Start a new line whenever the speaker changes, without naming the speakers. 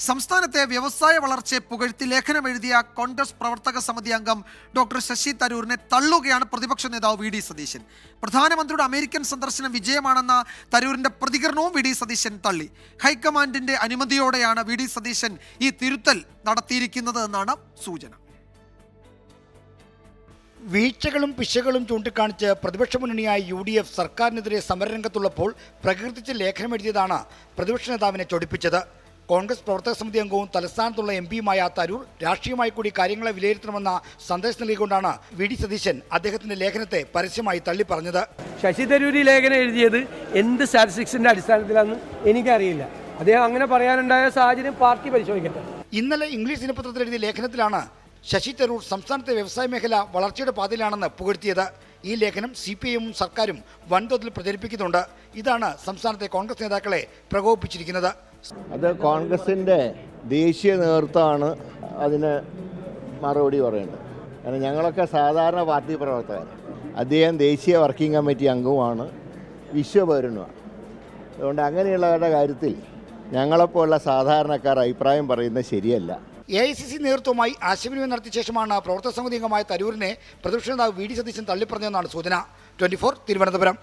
സംസ്ഥാനത്തെ വ്യവസായ വളർച്ചയെ പുകഴ്ത്തി ലേഖനമെഴുതിയ കോൺഗ്രസ് പ്രവർത്തക സമിതി അംഗം ഡോക്ടർ ശശി തരൂരിനെ തള്ളുകയാണ് പ്രതിപക്ഷ നേതാവ് വി ഡി സതീശൻ. പ്രധാനമന്ത്രിയുടെ അമേരിക്കൻ സന്ദർശനം വിജയമാണെന്ന തരൂരിന്റെ പ്രതികരണവും വി ഡി സതീശൻ തള്ളി. ഹൈക്കമാൻഡിന്റെ അനുമതിയോടെയാണ് വി ഡി സതീശൻ ഈ തിരുത്തൽ നടത്തിയിരിക്കുന്നത് എന്നാണ് സൂചന.
വീഴ്ചകളും പിശകുകളും ചൂണ്ടിക്കാണിച്ച് പ്രതിപക്ഷ മുന്നണിയായ UDF സർക്കാരിനെതിരെ സമരരംഗത്തുള്ളപ്പോൾ പ്രകീർത്തിച്ച് ലേഖനമെഴുതിയതാണ് പ്രതിപക്ഷ നേതാവിനെ ചൊടിപ്പിച്ചത്. കോൺഗ്രസ് പ്രവർത്തക സമിതി അംഗവും തലസ്ഥാനത്തുള്ള MP-യുമായ തരൂർ രാഷ്ട്രീയമായി കൂടി കാര്യങ്ങളെ വിലയിരുത്തണമെന്ന സന്ദേശം നൽകിക്കൊണ്ടാണ് വി ഡി സതീശൻ അദ്ദേഹത്തിന്റെ ലേഖനത്തെ പരസ്യമായി തള്ളിപ്പറഞ്ഞത്.
ശശി തരൂർ ഈ ലേഖനം എഴുതിയത് എന്ത് സ്റ്റാറ്റിസ്റ്റിക്സിന്റെ അടിസ്ഥാനത്തിലാണെന്ന് എനിക്കറിയില്ല. അദ്ദേഹം അങ്ങനെ പറയാനുണ്ടായ സാഹചര്യം പാർട്ടി പരിശോധിക്കട്ടെ.
ഇന്നലെ ഇംഗ്ലീഷ് ദിനപത്രത്തിൽ എഴുതിയ ലേഖനത്തിലാണ് ശശി തരൂർ സംസ്ഥാനത്തെ വ്യവസായ മേഖല വളർച്ചയുടെ പാതയിലാണെന്ന് പുകഴ്ത്തിയത്. ഈ ലേഖനം CPI-യും സർക്കാരും വൻതോതിൽ പ്രചരിപ്പിക്കുന്നുണ്ട്. ഇതാണ് സംസ്ഥാനത്തെ കോൺഗ്രസ് നേതാക്കളെ പ്രകോപിപ്പിച്ചിരിക്കുന്നത്.
അത് കോൺഗ്രസിൻ്റെ ദേശീയ നേതൃത്വമാണ് അതിന് മറുപടി പറയേണ്ടത്. കാരണം ഞങ്ങളൊക്കെ സാധാരണ പാർട്ടി പ്രവർത്തകർ, അദ്ദേഹം ദേശീയ വർക്കിംഗ് കമ്മിറ്റി അംഗവുമാണ്, വിശ്വപൗരനുമാണ്. അതുകൊണ്ട് അങ്ങനെയുള്ളവരുടെ കാര്യത്തിൽ ഞങ്ങളെപ്പോലുള്ള സാധാരണക്കാർ അഭിപ്രായം പറയുന്നത് ശരിയല്ല.
AICC നേതൃത്വവുമായി ആശയവിനിമയം നടത്തിയ ശേഷമാണ് പ്രവർത്തക സമിതി അംഗമായ തരൂരിനെ പ്രതിപക്ഷ നേതാവ് വി ഡി സതീശൻ തള്ളിപ്പറഞ്ഞതെന്നാണ് സൂചന. 24 തിരുവനന്തപുരം.